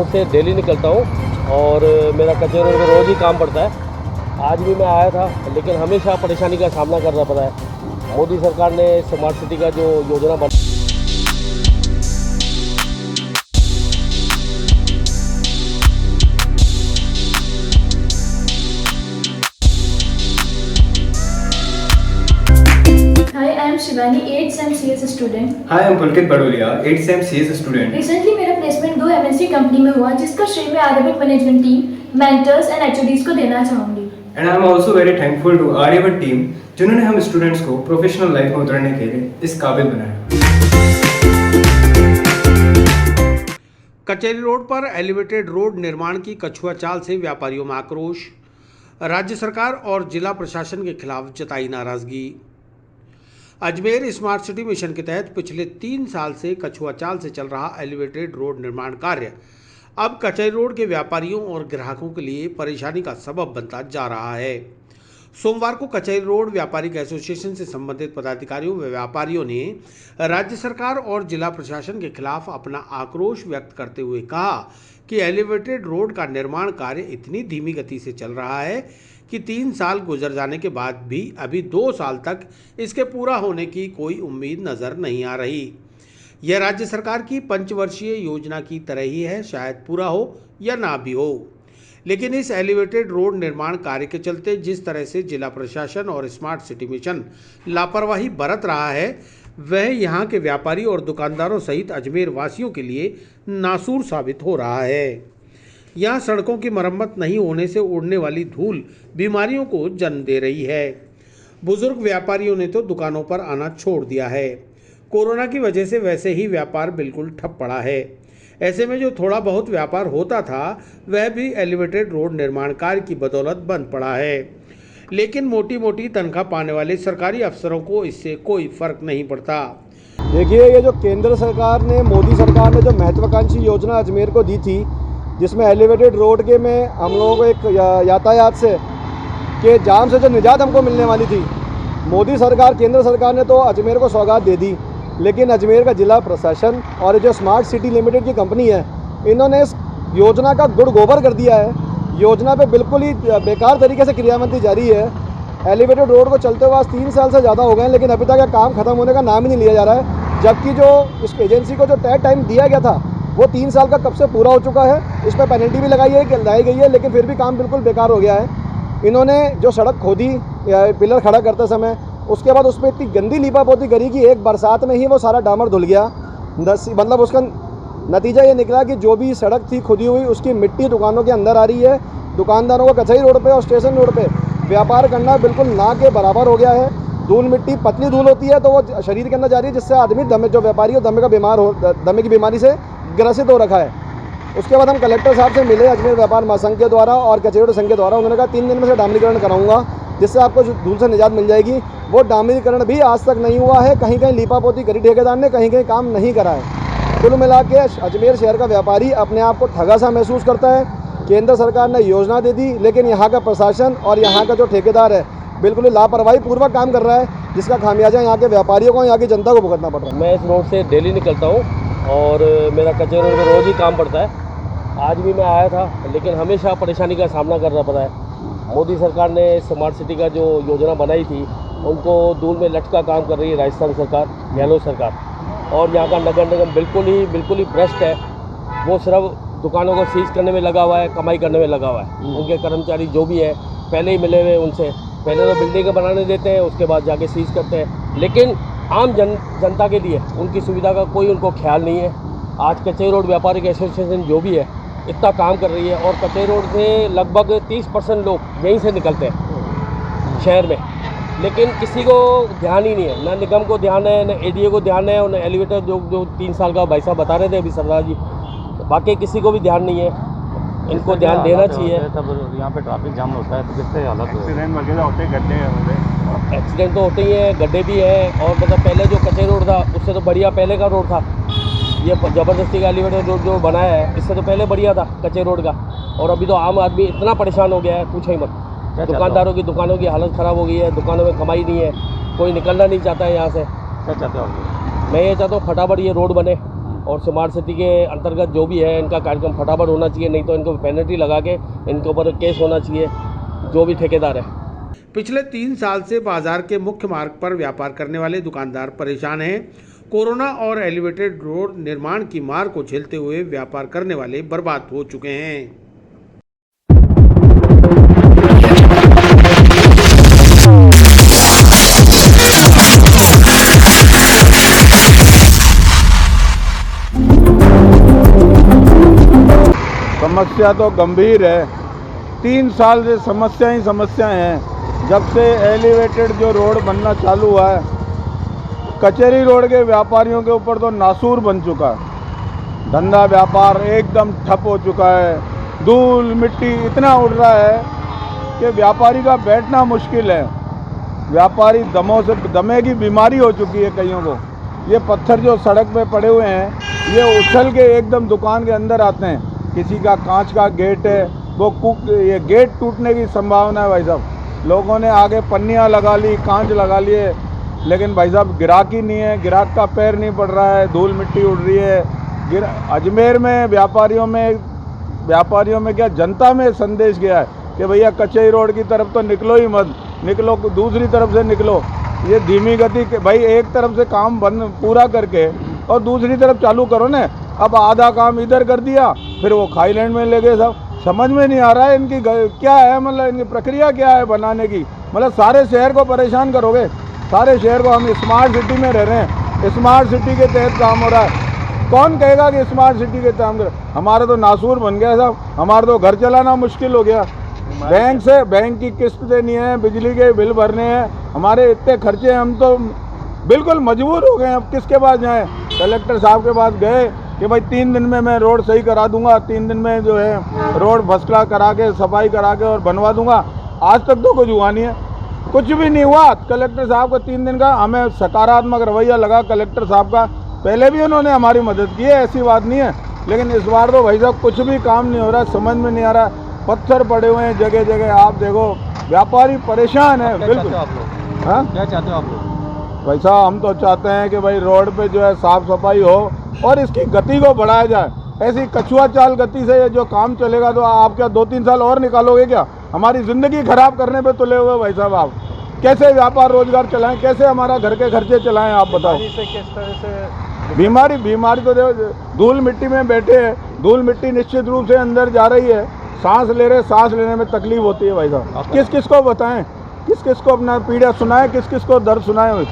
Road से daily निकलता हूँ और मेरा कचरे रोड में रोज़ ही काम पड़ता है। आज भी मैं आया था, लेकिन हमेशा परेशानी का सामना करना पड़ा है। मोदी सरकार ने स्मार्ट सिटी का जो योजना बना Hi, I am Shivani, 8th SEM CS student. Hi, I'm Pulkit Badolia, 8th SEM CS student. Recently मेरा प्लेसमेंट 2 MNC कंपनी में हुआ, जिसका श्रेय मैं Aryabhatta management team, mentors and HODs को देना चाहूँगी। And I'm also very thankful to Aryabhatta team जिन्होंने हम स्टूडेंट्स को प्रोफेशनल लाइफ में उतरने के लिए इस काबिल बनाया। कचहरी रोड पर एलिवेटेड रोड निर्माण की कछुआ चाल से व्यापारियों में आक्रोश, राज्य सरकार और जिला प्रशासन के खिलाफ जताई नाराजगी। अजमेर स्मार्ट सिटी मिशन के तहत पिछले 3 साल से कछुआ चाल से चल रहा एलिवेटेड रोड निर्माण कार्य अब कचहरी रोड के व्यापारियों और ग्राहकों के लिए परेशानी का सबब बनता जा रहा है। सोमवार को कचहरी रोड व्यापारिक एसोसिएशन से संबंधित पदाधिकारियों व व्यापारियों ने राज्य सरकार और जिला प्रशासन के खिलाफ अपना आक्रोश व्यक्त करते हुए कहा कि एलिवेटेड रोड का निर्माण कार्य इतनी धीमी गति से चल रहा है कि 3 साल गुजर जाने के बाद भी अभी 2 साल तक इसके पूरा होने की कोई उम्मीद नज़र नहीं आ रही। यह राज्य सरकार की पंचवर्षीय योजना की तरह ही है, शायद पूरा हो या ना भी हो। लेकिन इस एलिवेटेड रोड निर्माण कार्य के चलते जिस तरह से जिला प्रशासन और स्मार्ट सिटी मिशन लापरवाही बरत रहा है, वह यहाँ के व्यापारी और दुकानदारों सहित अजमेर वासियों के लिए नासूर साबित हो रहा है। यहाँ सड़कों की मरम्मत नहीं होने से उड़ने वाली धूल बीमारियों को जन्म दे रही है। बुजुर्ग व्यापारियों ने तो दुकानों पर आना छोड़ दिया है। कोरोना की वजह से वैसे ही व्यापार बिल्कुल ठप पड़ा है। ऐसे में जो थोड़ा बहुत व्यापार होता था वह भी एलिवेटेड रोड निर्माण कार्य की बदौलत बंद पड़ा है। लेकिन मोटी मोटी तनख्वाह पाने वाले सरकारी अफसरों को इससे कोई फर्क नहीं पड़ता। देखिए, ये जो केंद्र सरकार ने, मोदी सरकार ने जो महत्वाकांक्षी योजना अजमेर को दी थी, जिसमें एलिवेटेड रोड के में हम लोगों को एक यातायात से के जाम से जो निजात हमको मिलने वाली थी, मोदी सरकार, केंद्र सरकार ने तो अजमेर को सौगात दे दी। लेकिन अजमेर का जिला प्रशासन और जो स्मार्ट सिटी लिमिटेड की कंपनी है, इन्होंने इस योजना का गुड़ गोबर कर दिया है। योजना पे बिल्कुल ही बेकार तरीके से क्रियामंदी जारी है। एलिवेटेड रोड को चलते हुए आज 3 साल से ज़्यादा हो गए हैं, लेकिन अभी तक यह काम खत्म होने का नाम ही नहीं लिया जा रहा है। जबकि जो इस एजेंसी को जो तय टाइम दिया गया था वो 3 साल का कब से पूरा हो चुका है। इस पर पेनल्टी भी लगाई गई है, लेकिन फिर भी काम बिल्कुल बेकार हो गया है। इन्होंने जो सड़क खोदी पिलर खड़ा करते समय, उसके बाद उस पर इतनी गंदी लीपापोती करी कि एक बरसात में ही वो सारा डामर धुल गया। मतलब उसका नतीजा ये निकला कि जो भी सड़क थी खुदी हुई, उसकी मिट्टी दुकानों के अंदर आ रही है। दुकानदारों को कचहरी रोड पे और स्टेशन रोड पे व्यापार करना बिल्कुल ना के बराबर हो गया है। धूल मिट्टी, पतली धूल होती है तो वो शरीर के अंदर जा रही है, जिससे आदमी जो व्यापारी है दमे की बीमारी से ग्रसित हो रखा है। उसके बाद हम कलेक्टर साहब से मिले अजमेर व्यापार महासंघ के द्वारा और कचहरी रोड संघ के द्वारा। उन्होंने कहा 3 दिन में से डामरीकरण कराऊंगा, जिससे आपको धूल से निजात मिल जाएगी। वो डामरीकरण भी आज तक नहीं हुआ है। कहीं कहीं लीपापोती करी ठेकेदार ने, कहीं कहीं काम नहीं करा है। कुल मिला के अजमेर शहर का व्यापारी अपने आप को ठगा सा महसूस करता है। केंद्र सरकार ने योजना दे दी, लेकिन यहाँ का प्रशासन और यहाँ का जो ठेकेदार है बिल्कुल ही लापरवाही पूर्वक काम कर रहा है, जिसका खामियाजा यहाँ के व्यापारियों को, यहाँ की जनता को भुगतना पड़ रहा है। मैं इस रोड से डेली निकलता हूँ और मेरा कचहरी रोड में रोज़ ही काम पड़ता है। आज भी मैं आया था, लेकिन हमेशा परेशानी का सामना करना पड़ा है। मोदी सरकार ने स्मार्ट सिटी का जो योजना बनाई थी, उनको धूल में लटका काम कर रही है राजस्थान सरकार, गहलोत सरकार। और यहाँ का नगर निगम बिल्कुल ही भ्रष्ट है। वो सिर्फ दुकानों को सीज करने में लगा हुआ है, कमाई करने में लगा हुआ है। उनके कर्मचारी जो भी है पहले ही मिले हुए उनसे, पहले तो बिल्डिंग बनाने देते हैं, उसके बाद जाके सीज करते हैं। लेकिन आम जनता के लिए उनकी सुविधा का कोई उनको ख्याल नहीं है। आज कचहरी रोड व्यापारिक एसोसिएशन जो भी है इतना काम कर रही है, और कचहरी रोड से लगभग 30% लोग यहीं से निकलते हैं शहर में। लेकिन किसी को ध्यान ही नहीं है, ना निगम को ध्यान है, ना एडीए को ध्यान है, और ना एलिवेटर जो 3 साल का भाई साहब बता रहे थे अभी सरदार जी, बाकी किसी को भी ध्यान नहीं है। इनको ध्यान देना चाहिए। तब यहाँ पे ट्रैफिक जाम होता है तो कितने हालत एक्सीडेंट वगैरह होते हैं, गड्ढे हैं, एक्सीडेंट तो होते ही हैं, गड्ढे भी हैं। और मतलब पहले जो कचहरी रोड था उससे तो बढ़िया पहले का रोड था। ये ज़बरदस्ती का एलिवेटेड रोड जो बनाया है, इससे तो पहले बढ़िया था कचहरी रोड का। और अभी तो आम आदमी इतना परेशान हो गया है, पूछो ही मत। दुकानदारों की दुकानों की हालत ख़राब हो गई है, दुकानों में कमाई नहीं है, कोई निकलना नहीं चाहता है यहाँ से। क्या चाहते हो? मैं ये चाहता हूँ फटाफट ये रोड बने, और स्मार्ट सिटी के अंतर्गत जो भी है इनका कार्यक्रम फटाफट होना चाहिए, नहीं तो इनको पेनल्टी लगा के इनके ऊपर केस होना चाहिए जो भी ठेकेदार है। पिछले 3 साल से बाजार के मुख्य मार्ग पर व्यापार करने वाले दुकानदार परेशान हैं। कोरोना और एलिवेटेड रोड निर्माण की मार को झेलते हुए व्यापार करने वाले बर्बाद हो चुके हैं। समस्या तो गंभीर है। 3 साल से समस्या ही समस्याएं हैं। जब से एलिवेटेड जो रोड बनना चालू हुआ है, कचहरी रोड के व्यापारियों के ऊपर तो नासूर बन चुका है। धंधा व्यापार एकदम ठप हो चुका है। धूल मिट्टी इतना उड़ रहा है कि व्यापारी का बैठना मुश्किल है। व्यापारी दमे की बीमारी हो चुकी है कईयों को। ये पत्थर जो सड़क पे पड़े हुए हैं, ये उछल के एकदम दुकान के अंदर आते हैं। किसी का कांच का गेट है, ये गेट टूटने की संभावना है भाई साहब। लोगों ने आगे पन्नियाँ लगा ली, कांच लगा लिए, लेकिन भाई साहब ग्राहक ही नहीं है, ग्राहक का पैर नहीं पड़ रहा है, धूल मिट्टी उड़ रही है। अजमेर में व्यापारियों में क्या जनता में संदेश गया है कि भैया कचहरी रोड की तरफ तो निकलो ही मत, निकलो दूसरी तरफ से निकलो। ये धीमी गति के भाई, एक तरफ से काम बंद पूरा करके और दूसरी तरफ चालू करो ना। अब आधा काम इधर कर दिया, फिर वो खाईलैंड में ले गए साहब। समझ में नहीं आ रहा है इनकी क्या है, मतलब इनकी प्रक्रिया क्या है बनाने की। मतलब सारे शहर को परेशान करोगे, सारे शहर को। हम स्मार्ट सिटी में रह रहे हैं, स्मार्ट सिटी के तहत काम हो रहा है। कौन कहेगा कि स्मार्ट सिटी के तहत? हमारा तो नासूर बन गया साहब। हमारा तो घर चलाना मुश्किल हो गया। बैंक की किस्त देनी है, बिजली के बिल भरने हैं, हमारे इतने खर्चे, हम तो बिल्कुल मजबूर हो गए। अब किसके पास जाएं? कलेक्टर साहब के पास गए कि भाई 3 दिन में मैं रोड सही करा दूंगा, 3 दिन में जो है रोड फसला करा के सफाई करा के और बनवा दूंगा। आज तक तो कुछ हुआ नहीं है, कुछ भी नहीं हुआ। कलेक्टर साहब का 3 दिन का हमें सकारात्मक रवैया लगा कलेक्टर साहब का। पहले भी उन्होंने हमारी मदद की है, ऐसी बात नहीं है, लेकिन इस बार तो भाई साहब कुछ भी काम नहीं हो रहा, समझ में नहीं आ रहा। पत्थर पड़े हुए हैं जगह जगह, आप देखो व्यापारी परेशान है बिल्कुल। हाँ, क्या चाहते हो आप लोग? भाई साहब हम तो चाहते हैं कि भाई रोड पे जो है साफ सफाई हो और इसकी गति को बढ़ाया जाए। ऐसी कछुआ चाल गति से ये जो काम चलेगा तो आप क्या 2-3 साल और निकालोगे क्या? हमारी ज़िंदगी खराब करने पे तुले हुए भाई साहब। आप कैसे व्यापार रोजगार चलाएं, कैसे हमारा घर के खर्चे चलाएं, आप बताओ। किस तरह से बीमारी तो देखो, धूल मिट्टी में बैठे हैं, धूल मिट्टी निश्चित रूप से अंदर जा रही है, सांस लेने में तकलीफ होती है भाई साहब। किस किस को बताएं, किस किस को अपना पीड़ा सुनाएं, किस किस को दर्द सुनाएं।